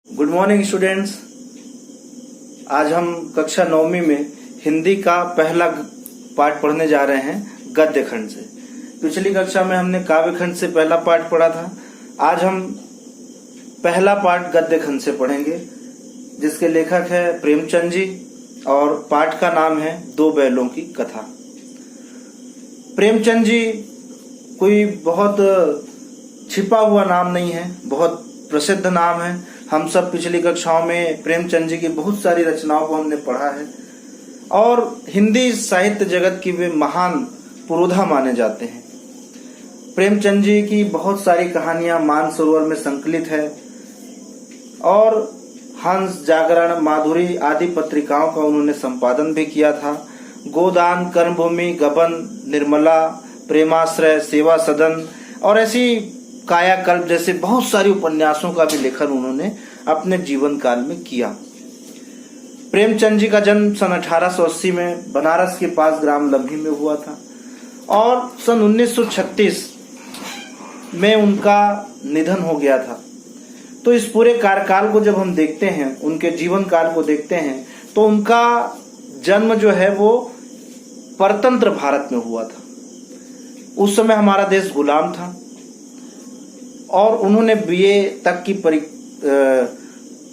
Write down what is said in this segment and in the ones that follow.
Good morning students. आज हम कक्षा 9वीं में हिंदी का पहला पाठ पढ़ने जा रहे हैं गद्य खंड से। पिछली कक्षा में हमने काव्य खंड से पहला पाठ पढ़ा था। आज हम पहला पाठ गद्य खंड से पढ़ेंगे, जिसके लेखक है प्रेमचंद जी और पाठ का नाम है दो बैलों की कथा। प्रेमचंद जी कोई बहुत छिपा हुआ नाम नहीं है, बहुत प्रसिद्ध नाम है। हम सब पिछली कक्षाओं में प्रेमचंद जी की बहुत सारी रचनाओं को हमने पढ़ा है और हिंदी साहित्य जगत की वे महान पुरोधा माने जाते हैं। प्रेमचंद जी की बहुत सारी कहानियां मानसरोवर में संकलित है और हंस, जागरण, माधुरी आदि पत्रिकाओं का उन्होंने संपादन भी किया था। गोदान, कर्मभूमि, गबन, निर्मला, प्रेमाश्रय, सेवा सदन और ऐसी कायाकल्प जैसे बहुत सारी उपन्यासों का भी लेखन उन्होंने अपने जीवन काल में किया। प्रेमचंद जी का जन्म सन 1880 में बनारस के पास ग्राम लम्ही में हुआ था और सन 1936 में उनका निधन हो गया था। तो इस पूरे कार्यकाल को जब हम देखते हैं, उनके जीवन काल को देखते हैं, तो उनका जन्म जो है वो परतंत्र भारत में हुआ था। उस समय हमारा देश गुलाम था और उन्होंने बीए तक की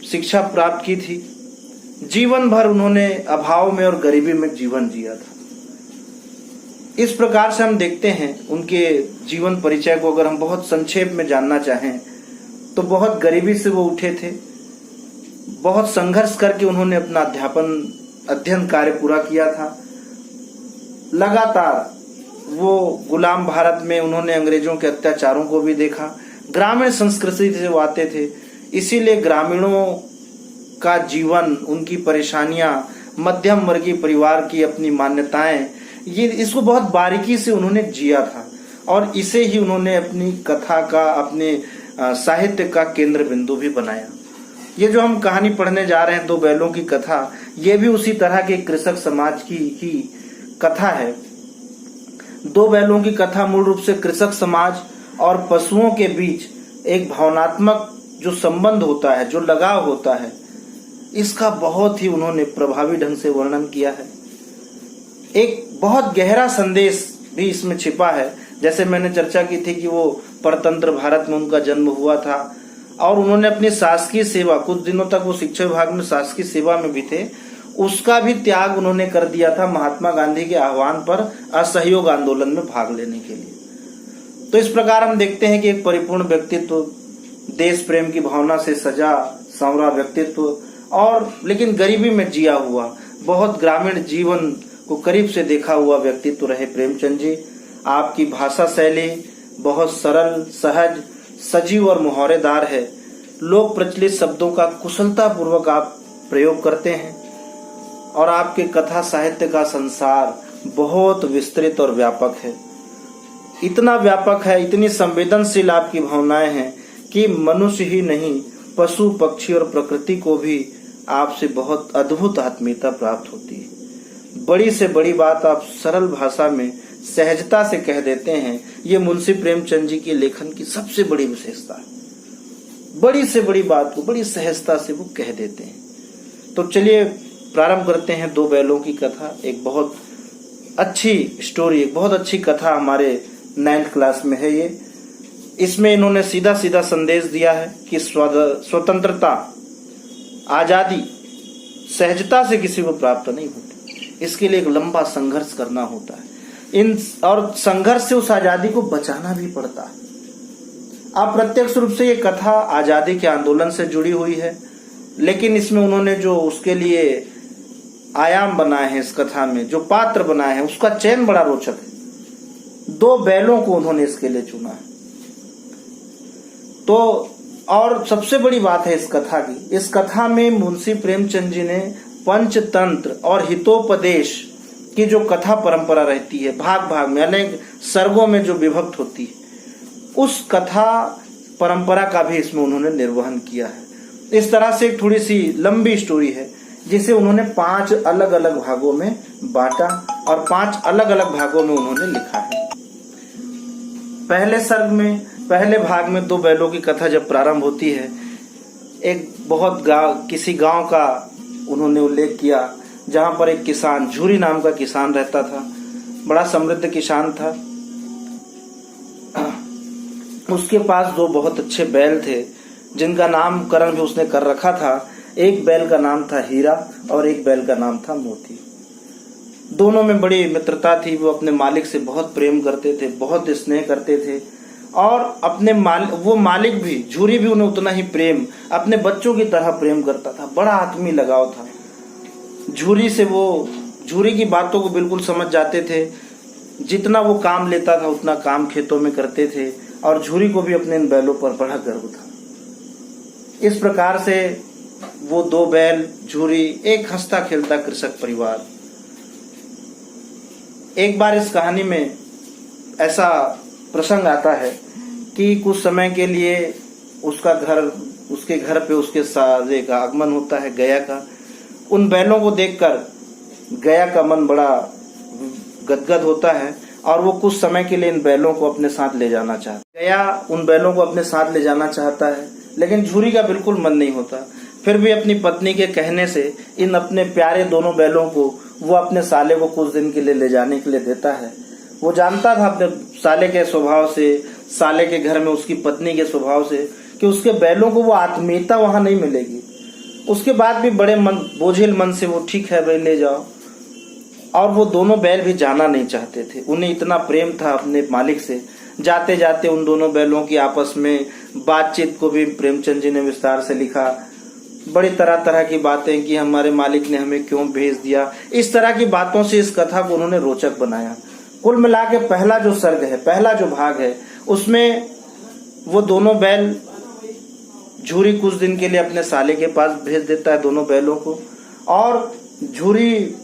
शिक्षा प्राप्त की थी। जीवन भर उन्होंने अभाव में और गरीबी में जीवन जिया था। इस प्रकार से हम देखते हैं उनके जीवन परिचय को। अगर हम बहुत संक्षेप में जानना चाहें तो बहुत गरीबी से वो उठे थे। बहुत संघर्ष करके उन्होंने अपना अध्ययन कार्य पूरा किया था। लगातार वो गुलाम भारत में उन्होंने अंग्रेजों के अत्याचारों को भी देखा। ग्रामीण संस्कृति से वो आते थे, इसीलिए ग्रामीणों का जीवन, उनकी परेशानियां, मध्यम वर्गीय परिवार की अपनी मान्यताएं, ये इसको बहुत बारीकी से उन्होंने जिया था और इसे ही उन्होंने अपनी कथा का, अपने साहित्य का केंद्र बिंदु भी बनाया। ये जो हम कहानी पढ़ने जा रहे हैं दो बैलों की कथा, ये भी उसी तरह के कृषक समाज की ही कथा है। दो बैलों की कथा मूल रूप से कृषक समाज और पशुओं के बीच एक भावनात्मक जो संबंध होता है, जो लगाव होता है, इसका बहुत ही उन्होंने प्रभावी ढंग से वर्णन किया है। एक बहुत गहरा संदेश भी इसमें छिपा है। जैसे मैंने चर्चा की थी कि वो परतंत्र भारत में उनका जन्म हुआ था और उन्होंने अपनी शासकीय सेवा, कुछ दिनों तक वो शिक्षा विभाग में शासकीय सेवा में भी थे, उसका भी त्याग उन्होंने कर दिया था महात्मा गांधी के आह्वान पर असहयोग आंदोलन में भाग लेने के लिए। तो इस प्रकार हम देखते हैं कि एक परिपूर्ण व्यक्तित्व, देश प्रेम की भावना से सजा संवरा व्यक्तित्व और लेकिन गरीबी में जिया हुआ, बहुत ग्रामीण जीवन को करीब से देखा हुआ व्यक्तित्व रहे प्रेमचंद जी। आपकी भाषा शैली बहुत सरल, सहज, सजीव और मुहावरेदार है। लोक प्रचलित शब्दों का कुशलता पूर्वक आप प्रयोग करते हैं और आपके कथा साहित्य का संसार बहुत विस्तृत और व्यापक है। इतना व्यापक है, इतनी संवेदनशील आपकी भावनाएं हैं कि मनुष्य ही नहीं, पशु, पक्षी और प्रकृति को भी आपसे बहुत अद्भुत आत्मीयता प्राप्त होती है। बड़ी से बड़ी बात आप सरल भाषा में सहजता से कह देते हैं। ये मुंशी प्रेमचंद जी के लेखन की सबसे बड़ी विशेषता है। बड़ी से बड़ी बात को बड़ी सहजता से वो कह देते हैं। तो चलिए प्रारंभ करते हैं दो बैलों की कथा। एक बहुत अच्छी स्टोरी, एक बहुत अच्छी कथा हमारे 9th क्लास में है ये। इसमें इन्होंने सीधा सीधा संदेश दिया है कि स्वतंत्रता, आजादी सहजता से किसी को प्राप्त नहीं होती। इसके लिए एक लंबा संघर्ष करना होता है। और संघर्ष से उस आजादी को बचाना भी पड़ता है। अप्रत्यक्ष रूप से ये कथा आजादी के आंदोलन से जुड़ी हुई है, लेकिन इसमें उन्होंने जो उसके लिए आयाम बनाए हैं, इस कथा में जो पात्र बनाए हैं, उसका चयन बड़ा रोचक है। दो बैलों को उन्होंने इसके लिए चुना है। तो और सबसे बड़ी बात है इस कथा की, इस कथा में मुंशी प्रेमचंद जी ने पंचतंत्र और हितोपदेश की जो कथा परंपरा रहती है, भाग भाग में अनेक सर्गों में जो विभक्त होती है, उस कथा परंपरा का भी इसमें उन्होंने निर्वहन किया है। इस तरह से एक थोड़ी सी लंबी स्टोरी है जिसे उन्होंने 5 अलग अलग भागों में बांटा और 5 अलग अलग भागों में उन्होंने लिखा है। पहले भाग में दो बैलों की कथा जब प्रारंभ होती है, एक बहुत किसी गांव का उन्होंने उल्लेख किया जहां पर एक किसान, झूरी नाम का किसान रहता था। बड़ा समृद्ध किसान था। उसके पास दो बहुत अच्छे बैल थे जिनका नामकरण भी उसने कर रखा था। एक बैल का नाम था हीरा और एक बैल का नाम था मोती। दोनों में बड़ी मित्रता थी। वो अपने मालिक से बहुत प्रेम करते थे, बहुत स्नेह करते थे और अपने वो मालिक भी, झूरी भी उन्हें उतना ही प्रेम, अपने बच्चों की तरह प्रेम करता था। बड़ा आत्मीय लगाव था झूरी से। वो झूरी की बातों को बिल्कुल समझ जाते थे। जितना वो काम लेता था उतना काम खेतों में करते थे और झूरी को भी अपने इन बैलों पर बड़ा गर्व था। इस प्रकार से वो दो बैल, झूरी, एक हंसता खेलता कृषक परिवार। एक बार इस कहानी में ऐसा प्रसंग आता है कि कुछ समय के लिए उसके घर पे उसके साजे का आगमन होता है, गया का। उन बैलों को देखकर गया का मन बड़ा गदगद होता है और वो कुछ समय के लिए इन बैलों को अपने साथ ले जाना चाहता है। गया उन बैलों को अपने साथ ले जाना चाहता है, लेकिन झूरी का बिल्कुल मन नहीं होता। फिर भी अपनी पत्नी के कहने से इन अपने प्यारे दोनों बैलों को वो अपने साले को कुछ दिन के लिए ले जाने के लिए देता है। वो जानता था अपने साले के स्वभाव से, साले के घर में उसकी पत्नी के स्वभाव से, कि उसके बैलों को वो आत्मीयता वहां नहीं मिलेगी। उसके बाद भी बड़े बोझिल मन से वो ठीक है भाई ले जाओ। और वो दोनों बैल भी जाना नहीं चाहते थे। उन्हें इतना प्रेम था अपने मालिक से। जाते जाते उन दोनों बैलों की आपस में बातचीत को भी प्रेमचंद जी ने विस्तार से लिखा। बड़ी तरह तरह की बातें कि हमारे मालिक ने हमें क्यों भेज दिया। इस तरह की बातों से इस कथा को उन्होंने रोचक बनाया। कुल मिला के पहला जो सर्ग है, पहला जो भाग है, उसमें वो दोनों बैल, झूरी कुछ दिन के लिए अपने साले के पास भेज देता है दोनों बैलों को, और झूरी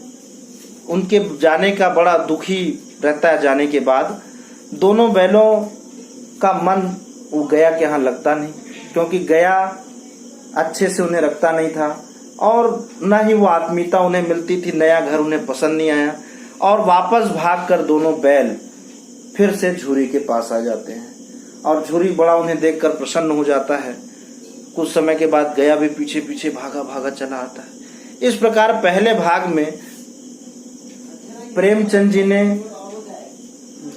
उनके जाने का बड़ा दुखी रहता है। जाने के बाद दोनों बैलों का मन वो गया के यहाँ लगता नहीं, क्योंकि गया अच्छे से उन्हें रखता नहीं था और न ही वो आत्मीयता उन्हें मिलती थी। नया घर उन्हें पसंद नहीं आया और वापस भागकर दोनों बैल फिर से झूरी के पास आ जाते हैं और झूरी बड़ा उन्हें देखकर प्रसन्न हो जाता है। कुछ समय के बाद गया भी पीछे पीछे भागा भागा चला आता है। इस प्रकार पहले भाग में प्रेमचंद जी ने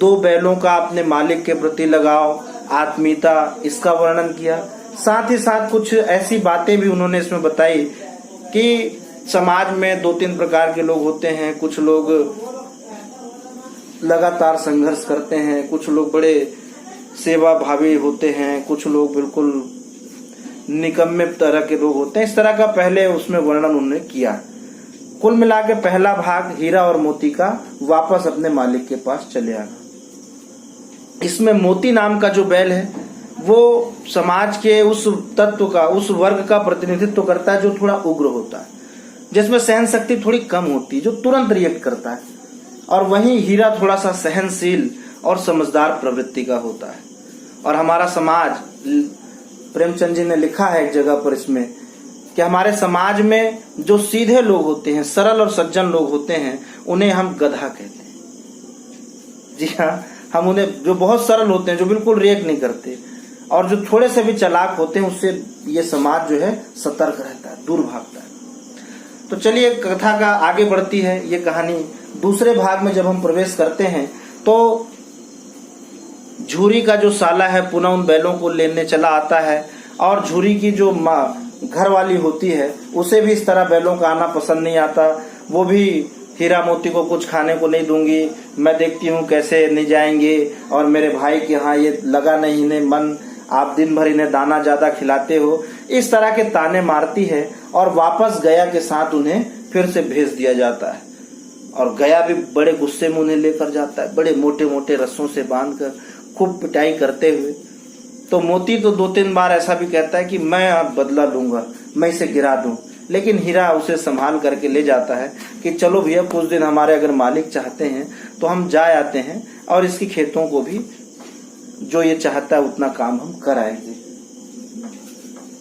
दो बैलों का अपने मालिक के प्रति लगाव, आत्मीयता, इसका वर्णन किया। साथ ही साथ कुछ ऐसी बातें भी उन्होंने इसमें बताई कि समाज में दो तीन प्रकार के लोग होते हैं। कुछ लोग लगातार संघर्ष करते हैं, कुछ लोग बड़े सेवा भावी होते हैं, कुछ लोग बिल्कुल निकम्मे तरह के लोग होते हैं। इस तरह का पहले उसमें वर्णन उन्होंने किया। कुल मिला के पहला भाग हीरा और मोती का वापस अपने मालिक के पास चले आना। इसमें मोती नाम का जो बैल है वो समाज के उस तत्व का, उस वर्ग का प्रतिनिधित्व करता है जो थोड़ा उग्र होता है, जिसमें सहन शक्ति थोड़ी कम होती है, जो तुरंत रिएक्ट करता है। और वहीं हीरा थोड़ा सा सहनशील और समझदार प्रवृत्ति का होता है। और हमारा समाज, प्रेमचंद जी ने लिखा है एक जगह पर इसमें कि हमारे समाज में जो सीधे लोग होते हैं, सरल और सज्जन लोग होते हैं, उन्हें हम गधा कहते हैं। जी हाँ, हम उन्हें, जो बहुत सरल होते हैं, जो बिल्कुल रिएक्ट नहीं करते, और जो थोड़े से भी चालाक होते हैं, उससे ये समाज जो है सतर्क रहता है, दूर भागता है। तो चलिए कथा का आगे बढ़ती है ये कहानी। दूसरे भाग में जब हम प्रवेश करते हैं तो झूरी का जो साला है पुनः उन बैलों को लेने चला आता है और झूरी की जो माँ घर वाली होती है उसे भी इस तरह बैलों का आना पसंद नहीं आता। वो भी हीरा मोती को कुछ खाने को नहीं दूंगी, मैं देखती हूँ कैसे नहीं जाएंगे, और मेरे भाई के यहाँ ये लगा नहीं इन्हें मन, आप दिन भर इन्हें दाना ज्यादा खिलाते हो, इस तरह के ताने मारती है और वापस गया के साथ उन्हें फिर से भेज दिया जाता है। और गया भी बड़े गुस्से में उन्हें लेकर जाता है, बड़े मोटे मोटे रस्सों से बांधकर खूब पिटाई करते हुए। तो मोती तो दो तीन बार ऐसा भी कहता है कि मैं अब बदला लूंगा, मैं इसे गिरा दूं, लेकिन हीरा उसे संभाल करके ले जाता है कि चलो भैया कुछ दिन हमारे अगर मालिक चाहते हैं तो हम जा आते हैं और इसकी खेतों को भी जो ये चाहता है उतना काम हम कराएंगे।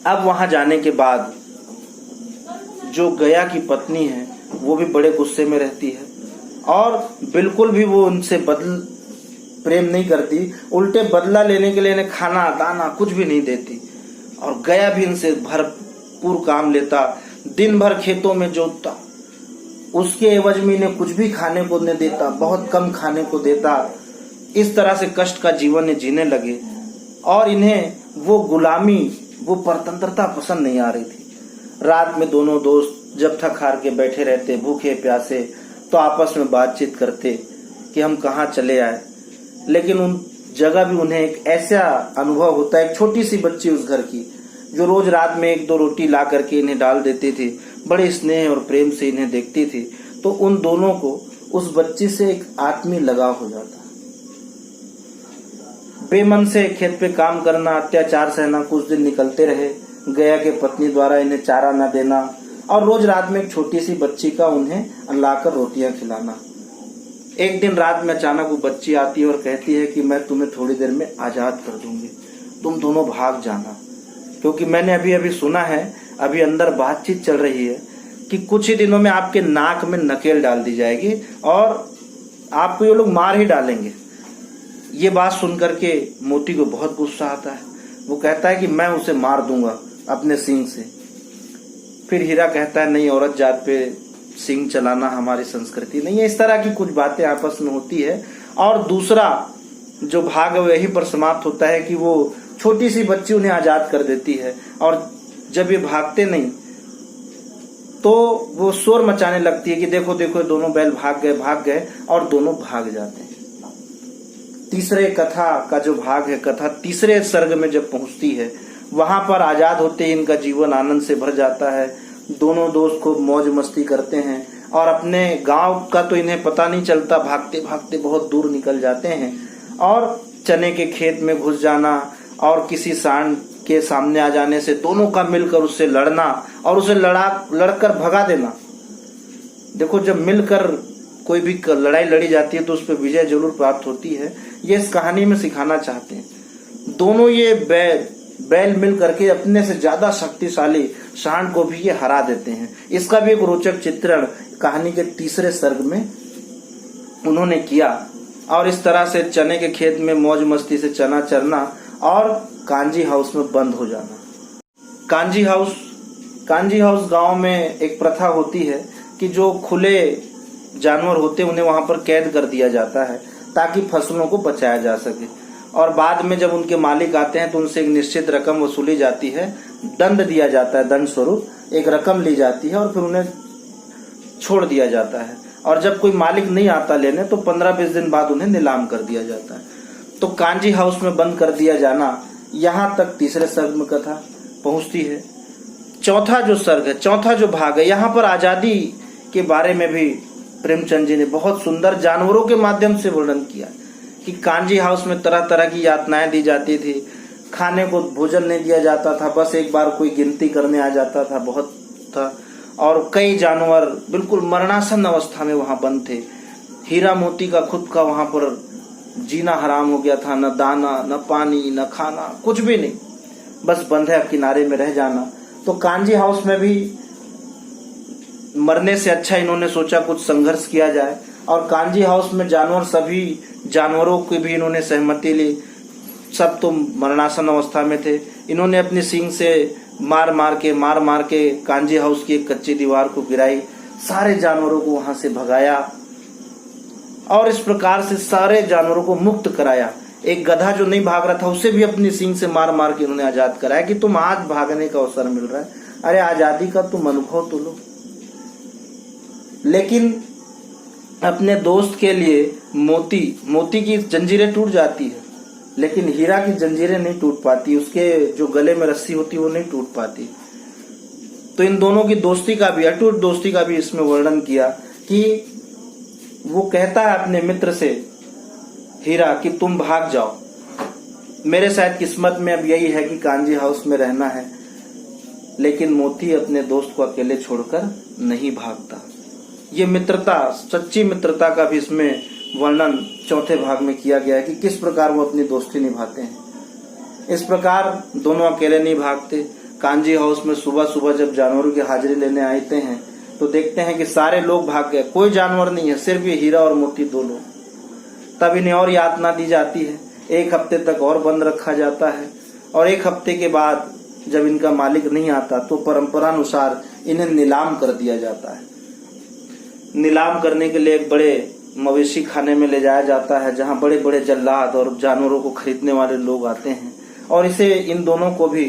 अब वहां जाने के बाद जो गया की पत्नी है वो भी बड़े गुस्से में रहती है और बिल्कुल भी वो उनसे प्रेम नहीं करती, उल्टे बदला लेने के लिए इन्हें खाना दाना कुछ भी नहीं देती। और गया भी इनसे भर भरपूर काम लेता, दिन भर खेतों में जोतता, उसके एवज में इन्हें कुछ भी खाने को नहीं देता, बहुत कम खाने को देता। इस तरह से कष्ट का जीवन ये जीने लगे और इन्हें वो गुलामी, वो परतंत्रता पसंद नहीं आ रही थी। रात में दोनों दोस्त जब थक हार के बैठे रहते, भूखे प्यासे, तो आपस में बातचीत करते कि हम कहाँ चले आए। लेकिन उन जगह भी उन्हें एक ऐसा अनुभव होता है, एक छोटी सी बच्ची उस घर की जो रोज रात में 1-2 रोटी ला करके इन्हें डाल देती थी, बड़े स्नेह और प्रेम से इन्हें देखती थी। तो उन दोनों को उस बच्ची से एक आत्मीय लगाव हो जाता। बेमन से खेत पे काम करना, अत्याचार सहना कुछ दिन निकलते रहे। गया के पत्नी द्वारा इन्हें चारा न देना और रोज रात में एक छोटी सी बच्ची का उन्हें लाकर रोटियां खिलाना। एक दिन रात में अचानक वो बच्ची आती है और कहती है कि मैं तुम्हें थोड़ी देर में आजाद कर दूंगी, तुम दोनों भाग जाना। क्योंकि मैंने अभी अभी सुना है, अभी अंदर बातचीत चल रही है कि कुछ ही दिनों में आपके नाक में नकेल डाल दी जाएगी और आपको ये लोग मार ही डालेंगे। ये बात सुनकर के मोती को बहुत गुस्सा आता है। वो कहता है कि मैं उसे मार दूंगा अपने सींग से। फिर हीरा कहता है नहीं, औरत जात पे सींग चलाना हमारी संस्कृति नहीं है। इस तरह की कुछ बातें आपस में होती है और दूसरा जो भाग है यही पर समाप्त होता है कि वो छोटी सी बच्ची उन्हें आजाद कर देती है और जब ये भागते नहीं तो वो शोर मचाने लगती है कि देखो देखो दोनों बैल भाग गए और दोनों भाग जाते हैं। तीसरे कथा का जो भाग है, कथा तीसरे सर्ग में जब पहुंचती है, वहां पर आजाद होते ही इनका जीवन आनंद से भर जाता है। दोनों दोस्त खूब मौज मस्ती करते हैं और अपने गांव का तो इन्हें पता नहीं चलता, भागते भागते बहुत दूर निकल जाते हैं और चने के खेत में घुस जाना और किसी सांड के सामने आ जाने से दोनों का मिलकर उससे लड़ना और उसे लड़कर भगा देना। देखो, जब मिलकर कोई भी लड़ाई लड़ी जाती है तो उस पर विजय जरूर प्राप्त होती है। ये इस कहानी में सिखाना चाहते हैं। दोनों ये बैल मिल करके अपने से ज्यादा शक्तिशाली सांड को भी ये हरा देते हैं। इसका भी एक रोचक चित्रण कहानी के तीसरे सर्ग में उन्होंने किया और इस तरह से चने के खेत में मौज मस्ती से चना चरना और कांजी हाउस में बंद हो जाना। कांजी हाउस गांव में एक प्रथा होती है कि जो खुले जानवर होते हैं उन्हें वहां पर कैद कर दिया जाता है ताकि फसलों को बचाया जा सके और बाद में जब उनके मालिक आते हैं तो उनसे एक निश्चित रकम वसूली जाती है, दंड दिया जाता है, दंड स्वरूप एक रकम ली जाती है और फिर उन्हें छोड़ दिया जाता है। और जब कोई मालिक नहीं आता लेने तो 15-20 दिन बाद उन्हें नीलाम कर दिया जाता है। तो कांजी हाउस में बंद कर दिया जाना, यहाँ तक तीसरे सर्ग में कथा पहुंचती है। चौथा जो सर्ग है, चौथा जो भाग है, यहाँ पर आजादी के बारे में भी प्रेमचंद जी ने बहुत सुंदर जानवरों के माध्यम से वर्णन किया कि कांजी हाउस में तरह तरह की यातनाएं दी जाती थी, खाने को भोजन नहीं दिया जाता था, बस एक बार कोई गिनती करने आ जाता था, बहुत था, और कई जानवर बिल्कुल मरणासन अवस्था में वहां बंद थे। हीरा मोती का खुद का वहां पर जीना हराम हो गया था, न दाना न पानी न खाना, कुछ भी नहीं, बस बंधे किनारे में रह जाना। तो कांजी हाउस में भी मरने से अच्छा इन्होंने सोचा कुछ संघर्ष किया जाए और कांजी हाउस में सभी जानवरों की भी इन्होंने सहमति ली। सब तो मरणासन अवस्था में थे। इन्होंने अपनी सींग से मार मार के कांजी हाउस की एक कच्ची दीवार को गिराई, सारे जानवरों को वहां से भगाया और इस प्रकार से सारे जानवरों को मुक्त कराया। एक गधा जो नहीं भाग रहा था उसे भी अपनी सींग से मार मार के इन्होंने आजाद कराया कि तुम आज भागने का अवसर मिल रहा है, अरे आजादी का तुम अनुभव तो लो। लेकिन अपने दोस्त के लिए मोती की जंजीरें टूट जाती है, लेकिन हीरा की जंजीरें नहीं टूट पाती, उसके जो गले में रस्सी होती है वो नहीं टूट पाती। तो इन दोनों की दोस्ती का भी, अटूट दोस्ती का भी इसमें वर्णन किया कि वो कहता है अपने मित्र से, हीरा, कि तुम भाग जाओ, मेरे शायद किस्मत में अब यही है कि कांजी हाउस में रहना है। लेकिन मोती अपने दोस्त को अकेले छोड़कर नहीं भागता। ये मित्रता, सच्ची मित्रता का भी इसमें वर्णन चौथे भाग में किया गया है कि किस प्रकार वो अपनी दोस्ती निभाते हैं। इस प्रकार दोनों अकेले नहीं भागते। कांजी हाउस में सुबह सुबह जब जानवरों की हाजिरी लेने आते हैं तो देखते हैं कि सारे लोग भाग गए, कोई जानवर नहीं है, सिर्फ ये हीरा और मोती दो लोग। तब इन्हें और यातना दी जाती है, 1 हफ्ते तक और बंद रखा जाता है और 1 हफ्ते के बाद जब इनका मालिक नहीं आता तो परंपरानुसार इन्हें नीलाम कर दिया जाता है। नीलाम करने के लिए एक बड़े मवेशी खाने में ले जाया जाता है, जहां बड़े बड़े जल्लाद और जानवरों को खरीदने वाले लोग आते हैं। और इसे इन दोनों को भी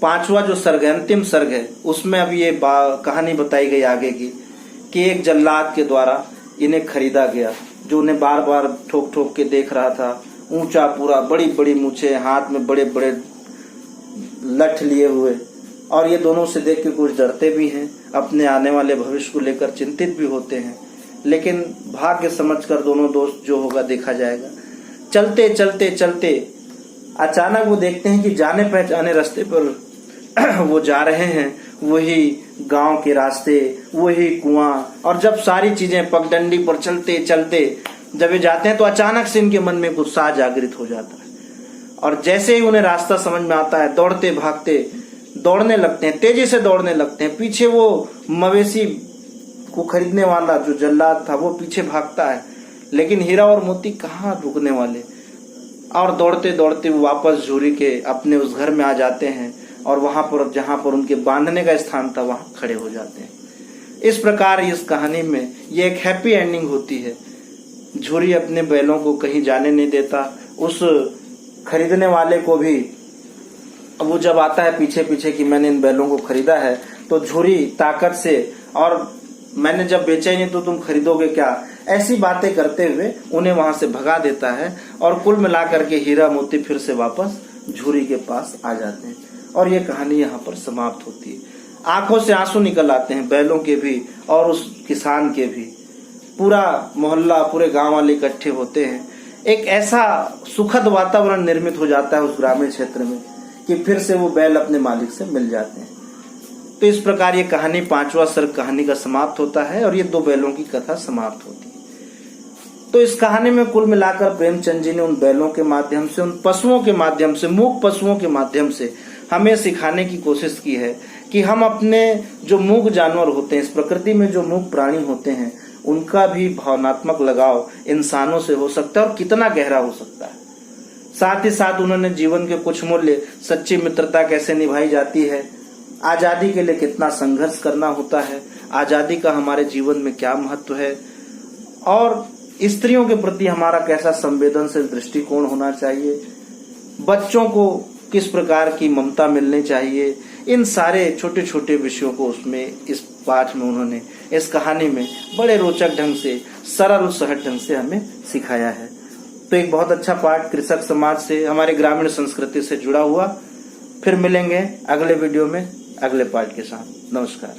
5वां जो सर्ग है, अंतिम सर्ग है, उसमें अब ये कहानी बताई गई आगे की कि एक जल्लाद के द्वारा इन्हें खरीदा गया, जो उन्हें बार बार ठोक ठोक के देख रहा था। ऊंचा पूरा, बड़ी बड़ी मूछें, हाथ में बड़े बड़े लठ लिए हुए, और ये दोनों से देख के कुछ डरते भी हैं, अपने आने वाले भविष्य को लेकर चिंतित भी होते हैं। लेकिन भाग्य समझकर दोनों दोस्त जो होगा देखा जाएगा। चलते चलते चलते अचानक वो देखते हैं कि जाने पहचाने रास्ते पर वो जा रहे हैं, वही गांव के रास्ते, वही कुआं। और जब सारी चीजें पगडंडी पर चलते चलते जब ये जाते हैं तो अचानक से इनके मन में उत्साह जागृत हो जाता है। और जैसे ही उन्हें रास्ता समझ में आता है, दौड़ते भागते दौड़ने लगते हैं, तेजी से दौड़ने लगते हैं। पीछे वो मवेशी को खरीदने वाला जो जल्लाद था वो पीछे भागता है, लेकिन हीरा और मोती कहाँ रुकने वाले। और दौड़ते दौड़ते वो वापस झूरी के अपने उस घर में आ जाते हैं, और वहां पर जहां पर उनके बांधने का स्थान था वहां खड़े हो जाते हैं। इस प्रकार इस कहानी में ये एक हैप्पी एंडिंग होती है। झूरी अपने बैलों को कहीं जाने नहीं देता। उस खरीदने वाले को भी वो जब आता है पीछे पीछे कि मैंने इन बैलों को खरीदा है, तो झूरी ताकत से, और मैंने जब बेचा ही नहीं तो तुम खरीदोगे क्या, ऐसी बातें करते हुए उन्हें वहां से भगा देता है। और कुल मिलाकर के हीरा मोती फिर से वापस झूरी के पास आ जाते हैं, और ये कहानी यहाँ पर समाप्त होती है। आंखों से आंसू निकल आते हैं बैलों के भी और उस किसान के भी। पूरा मोहल्ला, पूरे गांव वाले इकट्ठे होते हैं। एक ऐसा सुखद वातावरण निर्मित हो जाता है उस ग्रामीण क्षेत्र में कि फिर से वो बैल अपने मालिक से मिल जाते हैं। तो इस प्रकार ये कहानी 5वां सर्ग कहानी का समाप्त होता है, और ये 2 बैलों की कथा समाप्त होती है। तो इस कहानी में कुल मिलाकर प्रेमचंद जी ने उन बैलों के माध्यम से, उन पशुओं के माध्यम से, मूक पशुओं के माध्यम से हमें सिखाने की कोशिश की है कि हम अपने जो मूक जानवर होते हैं, इस प्रकृति में जो मूक प्राणी होते हैं, उनका भी भावनात्मक लगाव इंसानों से हो सकता है, और कितना गहरा हो सकता है। साथ ही साथ उन्होंने जीवन के कुछ मूल्य, सच्ची मित्रता कैसे निभाई जाती है, आजादी के लिए कितना संघर्ष करना होता है, आजादी का हमारे जीवन में क्या महत्व है, और स्त्रियों के प्रति हमारा कैसा संवेदनशील दृष्टिकोण होना चाहिए, बच्चों को किस प्रकार की ममता मिलनी चाहिए, इन सारे छोटे छोटे विषयों को उसमें, इस पाठ में उन्होंने, इस कहानी में बड़े रोचक ढंग से, सरल और सहज ढंग से हमें सिखाया है। तो एक बहुत अच्छा पाठ कृषक समाज से, हमारे ग्रामीण संस्कृति से जुड़ा हुआ। फिर मिलेंगे अगले वीडियो में अगले पाठ के साथ। नमस्कार।